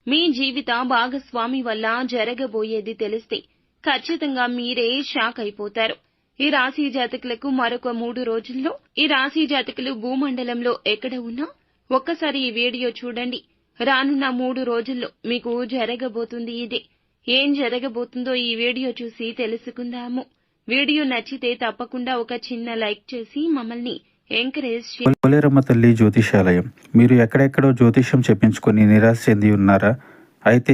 మీ జీవిత భాగస్వామి వల్ల జరగబోయేది తెలిస్తే ఖచ్చితంగా మీరే షాక్ అయిపోతారు. ఈ రాశి జాతకులకు మరొక 3 రోజుల్లో ఈ రాశి జాతకులు భూమండలంలో ఎక్కడ ఉన్నా ఒక్కసారి ఈ వీడియో చూడండి. రానున్న 3 రోజుల్లో మీకు జరగబోతుంది ఇదే. ఏం జరగబోతుందో ఈ వీడియో చూసి తెలుసుకుందాము. వీడియో నచ్చితే తప్పకుండా ఒక చిన్న లైక్ చేసి మమ్మల్ని ఎంకరేజ్ చేయండి. పోలేరమ్మ తల్లి జ్యోతిషాలయం. మీరు ఎక్కడెక్కడో జ్యోతిష్యం చెప్పించుకొని నిరాశ చెంది ఉన్నారా? అయితే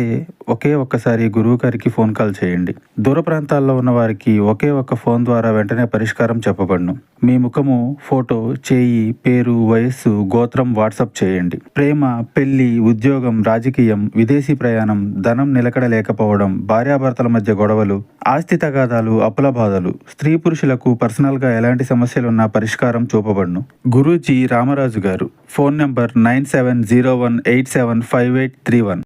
ఒక్కసారి గురువు గారికి ఫోన్ కాల్ చేయండి. దూర ప్రాంతాల్లో ఉన్న వారికి ఒక్క ఫోన్ ద్వారా వెంటనే పరిష్కారం చెప్పబడును. మీ ముఖము, ఫోటో, చేయి, పేరు, వయస్సు, గోత్రం వాట్సాప్ చేయండి. ప్రేమ, పెళ్లి, ఉద్యోగం, రాజకీయం, విదేశీ ప్రయాణం, ధనం నిలకడ లేకపోవడం, భార్యాభర్తల మధ్య గొడవలు, ఆస్తి తగాదాలు, అప్పుల బాధలు, స్త్రీ పురుషులకు పర్సనల్ గా ఎలాంటి సమస్యలున్నా పరిష్కారం చూపబడును. గురూజీ రామరాజు గారు. Phone number 9701875831.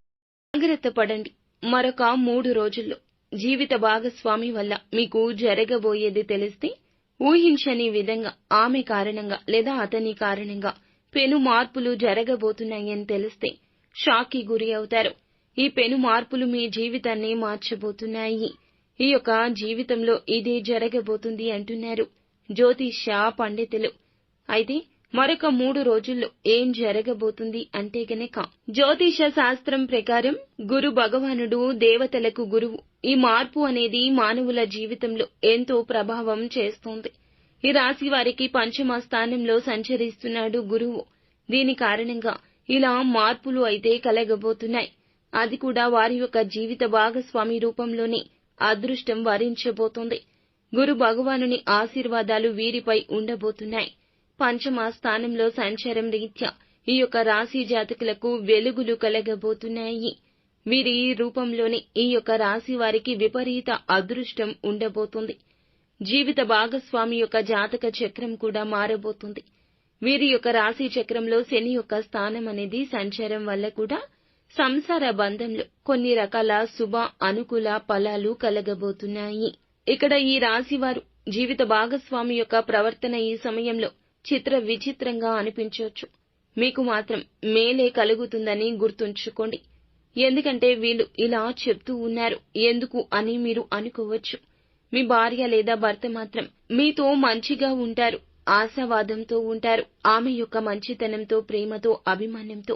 జాగ్రత్త పడండి. మరొక 3 రోజుల్లో జీవిత భాగస్వామి వల్ల మీకు జరగబోయేది తెలిస్తే ఊహించని విధంగా ఆమె కారణంగా లేదా అతని కారణంగా పెను మార్పులు జరగబోతున్నాయని తెలిస్తే షాక్కి గురి అవుతారు. ఈ పెను మార్పులు మీ జీవితాన్ని మార్చబోతున్నాయి. ఈ యొక్క జీవితంలో ఇదే జరగబోతుంది అంటున్నారు జ్యోతిష్య పండితులు. అయితే మరొక 3 రోజుల్లో ఏం జరగబోతుంది అంటే గనక జ్యోతిష శాస్త్రం ప్రకారం గురు భగవానుడు దేవతలకు గురువు. ఈ మార్పు అనేది మానవుల జీవితంలో ఎంతో ప్రభావం చేస్తోంది. ఈ రాశి వారికి పంచమ స్థానంలో సంచరిస్తున్నాడు గురువు. దీని కారణంగా ఇలా మార్పులు అయితే కలగబోతున్నాయి. అది కూడా వారి యొక్క జీవిత భాగస్వామి రూపంలోనే అదృష్టం వరించబోతోంది. గురు భగవానుని ఆశీర్వాదాలు వీరిపై ఉండబోతున్నాయి. పంచమ స్థానంలో సంచారం రీత్యా ఈ యొక్క రాశి జాతకులకు వెలుగులు కలగబోతున్నాయి. వీరి రూపంలోనే ఈ యొక్క రాశి వారికి విపరీత అదృష్టం ఉండబోతుంది. జీవిత భాగస్వామి యొక్క జాతక చక్రం కూడా మారబోతుంది. వీరి యొక్క రాశి చక్రంలో శని యొక్క స్థానం అనేది సంచారం వల్ల కూడా సంసార బంధంలో కొన్ని రకాల శుభ అనుకూల ఫలాలు కలగబోతున్నాయి. ఇక్కడ ఈ రాశి వారు జీవిత భాగస్వామి యొక్క ప్రవర్తన ఈ సమయంలో చిత్ర విచిత్రంగా అనిపించవచ్చు. మీకు మాత్రం మేలే కలుగుతుందని గుర్తుంచుకోండి. ఎందుకంటే వీళ్ళు ఇలా చెప్తూ ఉన్నారు ఎందుకు అని మీరు అనుకోవచ్చు. మీ భార్య లేదా భర్త మాత్రం మీతో మంచిగా ఉంటారు, ఆశావాదంతో ఉంటారు. ఆమె యొక్క మంచితనంతో, ప్రేమతో, అభిమానంతో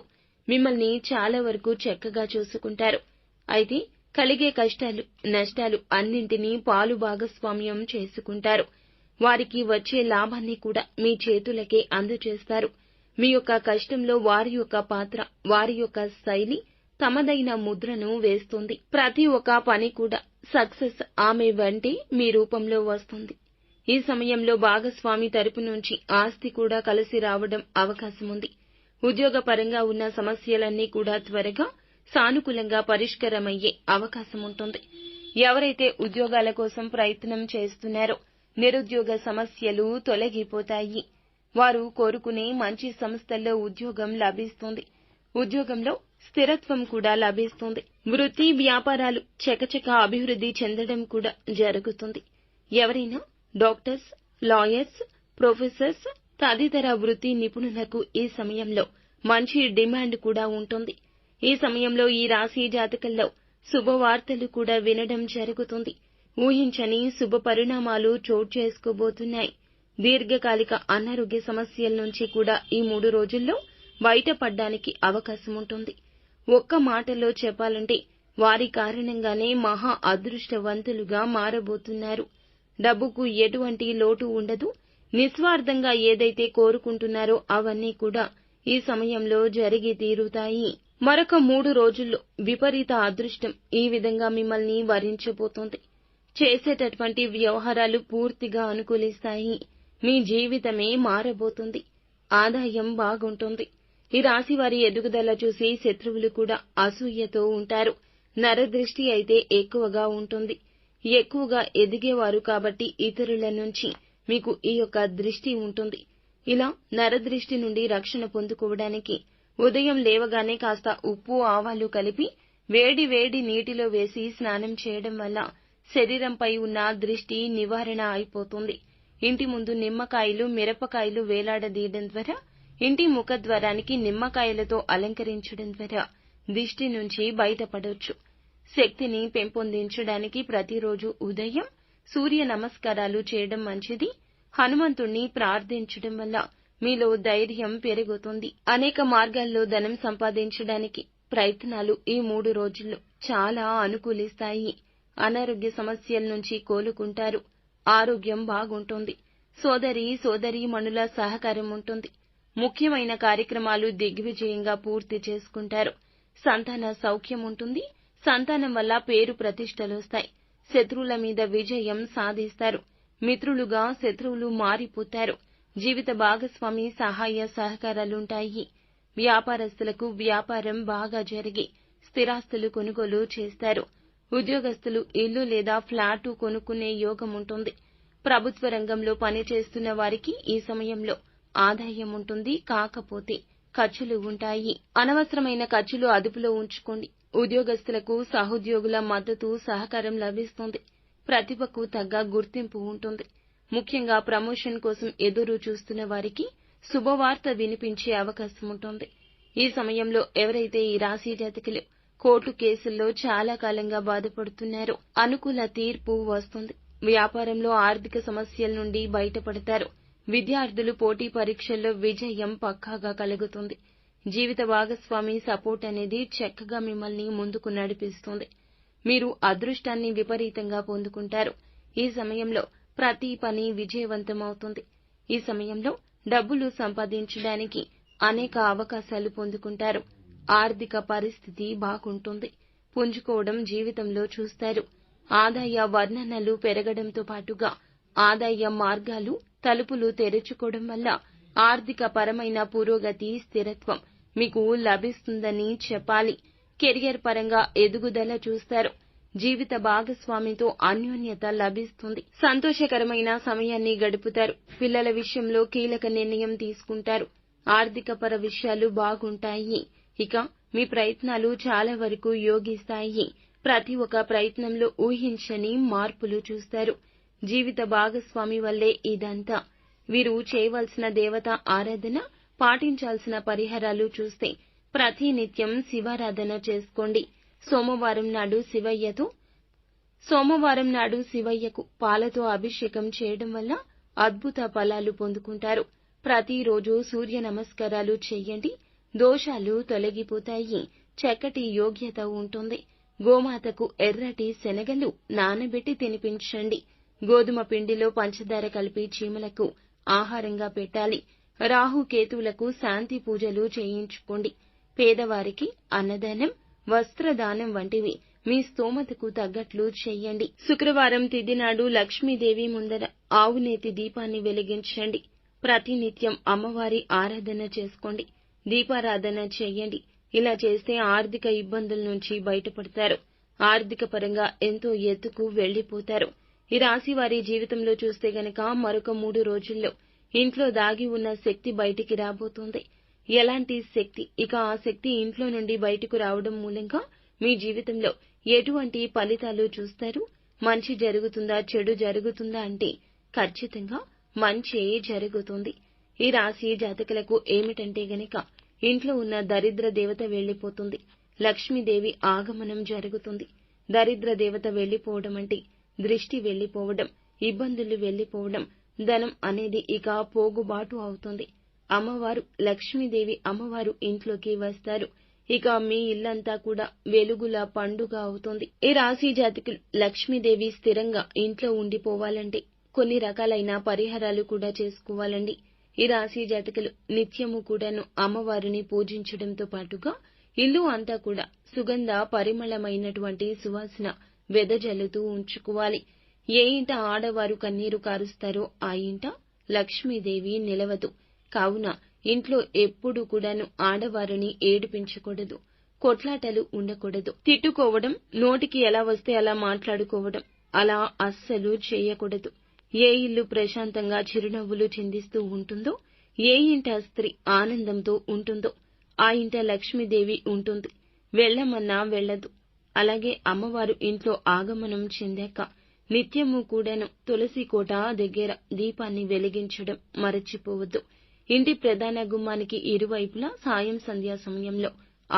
మిమ్మల్ని చాలా వరకు చక్కగా చూసుకుంటారు. అయితే కలిగే కష్టాలు, నష్టాలు అన్నింటినీ పాలు భాగస్వామ్యం చేసుకుంటారు. వారికి వచ్చే లాభాన్ని కూడా మీ చేతులకే అందజేస్తారు. మీ యొక్క కష్టంలో వారి యొక్క పాత్ర, వారి యొక్క శైలి తమదైన ముద్రను వేస్తుంది. ప్రతి ఒక్క పని కూడా సక్సెస్ ఆమె వెంటే మీ రూపంలో వస్తుంది. ఈ సమయంలో భాగస్వామి తరపు నుంచి ఆస్తి కూడా కలిసి రావడం అవకాశం ఉంది. ఉద్యోగపరంగా ఉన్న సమస్యలన్నీ కూడా త్వరగా సానుకూలంగా పరిష్కారమయ్యే అవకాశం ఉంటుంది. ఎవరైతే ఉద్యోగాల కోసం ప్రయత్నం చేస్తున్నారో నిరుద్యోగ సమస్యలు తొలగిపోతాయి. వారు కోరుకునే మంచి సంస్థల్లో ఉద్యోగం లభిస్తుంది. ఉద్యోగంలో స్థిరత్వం కూడా లభిస్తుంది. వృత్తి వ్యాపారాలు చకచక అభివృద్ధి చెందడం కూడా జరుగుతుంది. ఎవరైనా డాక్టర్స్, లాయర్స్, ప్రొఫెసర్స్ తదితర వృత్తి నిపుణులకు ఈ సమయంలో మంచి డిమాండ్ కూడా ఉంటుంది. ఈ సమయంలో ఈ రాశి జాతకుల్లో శుభవార్తలు కూడా వినడం జరుగుతుంది. ఊహించని శుభ పరిణామాలు చోటు చేసుకోబోతున్నాయి. దీర్ఘకాలిక అనారోగ్య సమస్యల నుంచి కూడా ఈ 3 రోజుల్లో బయటపడడానికి అవకాశం ఉంటుంది. ఒక్క మాటలో చెప్పాలంటే వారి కారణంగానే మహా అదృష్టవంతులుగా మారబోతున్నారు. డబ్బుకు ఎటువంటి లోటు ఉండదు. నిస్వార్థంగా ఏదైతే కోరుకుంటున్నారో అవన్నీ కూడా ఈ సమయంలో జరిగి తీరుతాయి. మరొక 3 రోజుల్లో విపరీత అదృష్టం ఈ విధంగా మిమ్మల్ని వరించబోతోంది. చేసేటటువంటి వ్యవహారాలు పూర్తిగా అనుకూలిస్తాయి. మీ జీవితమే మారబోతుంది. ఆదాయం బాగుంటుంది. ఈ రాశి వారి ఎదుగుదల చూసి శత్రువులు కూడా అసూయతో ఉంటారు. నరదృష్టి అయితే ఎక్కువగా ఉంటుంది. ఎక్కువగా ఎదిగేవారు కాబట్టి ఇతరుల నుంచి మీకు ఈ యొక్క దృష్టి ఉంటుంది. ఇలా నరదృష్టి నుండి రక్షణ పొందుకోవడానికి ఉదయం లేవగానే కాస్త ఉప్పు, ఆవాలు కలిపి వేడి వేడి నీటిలో వేసి స్నానం చేయడం వల్ల శరీరంపై ఉన్న దృష్టి నివారణ అయిపోతుంది. ఇంటి ముందు నిమ్మకాయలు, మిరపకాయలు వేలాడదీయడం ద్వారా, ఇంటి ముఖద్వారానికి నిమ్మకాయలతో అలంకరించడం ద్వారా దిష్టి నుంచి బయటపడొచ్చు. శక్తిని పెంపొందించడానికి ప్రతిరోజు ఉదయం సూర్య నమస్కారాలు చేయడం మంచిది. హనుమంతుణ్ణి ప్రార్థించడం వల్ల మీలో ధైర్యం పెరుగుతుంది. అనేక మార్గాల్లో ధనం సంపాదించడానికి ప్రయత్నాలు ఈ 3 రోజుల్లో చాలా అనుకూలిస్తాయి. అనారోగ్య సమస్యల నుంచి కోలుకుంటారు. ఆరోగ్యం బాగుంటుంది. సోదరీమణుల సహకారం ఉంటుంది. ముఖ్యమైన కార్యక్రమాలు దిగ్విజయంగా పూర్తి చేసుకుంటారు. సంతాన సౌఖ్యం ఉంటుంది. సంతానం వల్ల పేరు ప్రతిష్టలొస్తాయి. శత్రువుల మీద విజయం సాధిస్తారు. మిత్రులుగా శత్రువులు మారిపోతారు. జీవిత భాగస్వామి సహాయ సహకారాలుంటాయి. వ్యాపారస్తులకు వ్యాపారం బాగా జరిగి స్థిరాస్తులు కొనుగోలు చేస్తారు. ఉద్యోగస్తులు ఇల్లు లేదా ఫ్లాటు కొనుక్కునే యోగం ఉంటుంది. ప్రభుత్వ రంగంలో పనిచేస్తున్న వారికి ఈ సమయంలో ఆదాయం ఉంటుంది. కాకపోతే ఖర్చులు ఉంటాయి. అనవసరమైన ఖర్చులు అదుపులో ఉంచుకోండి. ఉద్యోగస్తులకు సహోద్యోగుల మద్దతు సహకారం లభిస్తుంది. ప్రతిభకు తగ్గ గుర్తింపు ఉంటుంది. ముఖ్యంగా ప్రమోషన్ కోసం ఎదురు చూస్తున్న వారికి శుభవార్త వినిపించే అవకాశం ఉంటుంది. ఈ సమయంలో ఎవరైతే ఈ రాశి జాతకులు కోర్టు కేసుల్లో చాలా కాలంగా బాధపడుతున్నారో అనుకూల తీర్పు వస్తుంది. వ్యాపారంలో ఆర్థిక సమస్యల నుండి బయటపడతారు. విద్యార్థులు పోటీ పరీక్షల్లో విజయం పక్కాగా కలుగుతుంది. జీవిత భాగస్వామి సపోర్ట్ అనేది చక్కగా మిమ్మల్ని ముందుకు నడిపిస్తుంది. మీరు అదృష్టాన్ని విపరీతంగా పొందుకుంటారు. ఈ సమయంలో ప్రతి పని విజయవంతమవుతుంది. ఈ సమయంలో డబ్బులు సంపాదించడానికి అనేక అవకాశాలు పొందుకుంటారు. ఆర్థిక పరిస్థితి బాగుంటుంది. పుంజుకోవడం జీవితంలో చూస్తారు. ఆదాయ వర్ణనలు పెరగడంతో పాటుగా ఆదాయ మార్గాలు తలుపులు తెరుచుకోవడం వల్ల ఆర్థిక పరమైన పురోగతి స్థిరత్వం మీకు లభిస్తుందని చెప్పాలి. కెరియర్ పరంగా ఎదుగుదల చూస్తారు. జీవిత భాగస్వామితో అన్యోన్యత లభిస్తుంది. సంతోషకరమైన సమయాన్ని గడుపుతారు. పిల్లల విషయంలో కీలక నిర్ణయం తీసుకుంటారు. ఆర్థికపర విషయాలు బాగుంటాయి. ఇక మీ ప్రయత్నాలు చాలా వరకు యోగిస్తాయి. ప్రతి ఒక్క ప్రయత్నంలో ఊహించని మార్పులు చూస్తారు. జీవిత భాగస్వామి వల్లే ఇదంతా. వీరు చేయవలసిన దేవత ఆరాధన, పాటించాల్సిన పరిహారాలు చూస్తే ప్రతినిత్యం శివారాధన చేసుకోండి. సోమవారం నాడు శివయ్యకు పాలతో అభిషేకం చేయడం వల్ల అద్భుత ఫలాలు పొందుకుంటారు. ప్రతిరోజు సూర్య నమస్కారాలు చెయ్యండి. దోషాలు తొలగిపోతాయి. చక్కటి యోగ్యత ఉంటుంది. గోమాతకు ఎర్రటి శనగలు నానబెట్టి తినిపించండి. గోధుమ పిండిలో పంచదార కలిపి చీమలకు ఆహారంగా పెట్టాలి. రాహుకేతువులకు శాంతి పూజలు చేయించుకోండి. పేదవారికి అన్నదానం, వస్త్రదానం వంటివి మీ స్తోమతకు తగ్గట్లు చెయ్యండి. శుక్రవారం తిథి నాడు లక్ష్మీదేవి ముందర ఆవునేతి దీపాన్ని వెలిగించండి. ప్రతినిత్యం అమ్మవారి ఆరాధన చేసుకోండి. దీపారాధన చెయ్యండి. ఇలా చేస్తే ఆర్థిక ఇబ్బందుల నుంచి బయటపడతారు. ఆర్థిక పరంగా ఎంతో ఎత్తుకు వెళ్లిపోతారు. ఈ రాశి వారి జీవితంలో చూస్తే గనక మరొక 3 రోజుల్లో ఇంట్లో దాగి ఉన్న శక్తి బయటికి రాబోతోంది. ఎలాంటి శక్తి? ఇక ఆ శక్తి ఇంట్లో నుండి బయటకు రావడం మూలంగా మీ జీవితంలో ఎటువంటి ఫలితాలు చూస్తారు? మంచి జరుగుతుందా, చెడు జరుగుతుందా అంటే ఖచ్చితంగా మంచే జరుగుతుంది. ఈ రాశి జాతకులకు ఏమిటంటే గనక ఇంట్లో ఉన్న దరిద్ర దేవత వెళ్లిపోతుంది. లక్ష్మీదేవి ఆగమనం జరుగుతుంది. దరిద్ర దేవత వెళ్లిపోవడం అంటే దృష్టి వెళ్లిపోవడం, ఇబ్బందులు వెళ్లిపోవడం, ధనం అనేది ఇక పోగుబాటు అవుతుంది. అమ్మవారు లక్ష్మీదేవి అమ్మవారు ఇంట్లోకి వస్తారు. ఇక మీ ఇల్లంతా కూడా వెలుగుల పండుగ అవుతుంది. ఈ రాశి జాతకులు లక్ష్మీదేవి స్థిరంగా ఇంట్లో ఉండిపోవాలంటే కొన్ని రకాలైన పరిహారాలు కూడా చేసుకోవాలండి. ఈ రాశి జాతకులు నిత్యము కూడాను అమ్మవారిని పూజించడంతో పాటుగా ఇల్లు అంతా కూడా సుగంధ పరిమళమైనటువంటి సువాసన వెదజల్లుతూ ఉంచుకోవాలి. ఏ ఇంట ఆడవారు కన్నీరు కారుస్తారో ఆ ఇంట లక్ష్మీదేవి నిలవదు. కావున ఇంట్లో ఎప్పుడూ కూడాను ఆడవారిని ఏడిపించకూడదు. కొట్లాటలు ఉండకూడదు. తిట్టుకోవడం, నోటికి ఎలా వస్తే అలా మాట్లాడుకోవడం అలా అస్సలు చేయకూడదు. ఏ ఇల్లు ప్రశాంతంగా చిరునవ్వులు చిందిస్తూ ఉంటుందో, ఏ ఇంట స్త్రీ ఆనందంతో ఉంటుందో ఆ ఇంట లక్ష్మీదేవి ఉంటుంది. వెళ్ళమన్నా వెళ్ళదు. అలాగే అమ్మవారు ఇంట్లో ఆగమనం చెందాక నిత్యము కూడాను తులసి కోట దగ్గర దీపాన్ని వెలిగించడం మరచిపోవద్దు. ఇంటి ప్రధాన గుమ్మానికి ఇరువైపులా సాయం సంధ్యా సమయంలో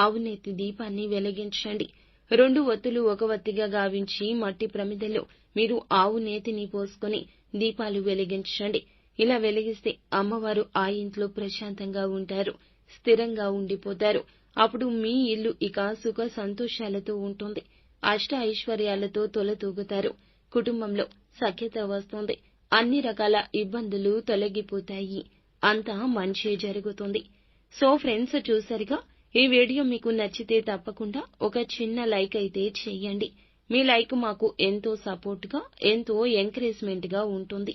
ఆవునేతి దీపాన్ని వెలిగించండి. 2 ఒత్తులు ఒక ఒత్తిగా గావించి మట్టి ప్రమిదలో మీరు ఆవు నేతిని పోసుకొని దీపాలు వెలిగించండి. ఇలా వెలిగిస్తే అమ్మవారు ఆ ఇంట్లో ప్రశాంతంగా ఉంటారు, స్థిరంగా ఉండిపోతారు. అప్పుడు మీ ఇల్లు ఇక సుఖ సంతోషాలతో ఉంటుంది. అష్ట ఐశ్వర్యాలతో తొలతూగుతారు. కుటుంబంలో సఖ్యత వస్తుంది. అన్ని రకాల ఇబ్బందులు తొలగిపోతాయి. అంతా మంచే జరుగుతుంది. సో ఫ్రెండ్స్, చూసారుగా, ఈ వీడియో మీకు నచ్చితే తప్పకుండా ఒక చిన్న లైక్ అయితే చేయండి. మీ లైక్ మాకు ఎంతో సపోర్ట్గా, ఎంతో ఎంకరేజ్మెంట్గా ఉంటుంది.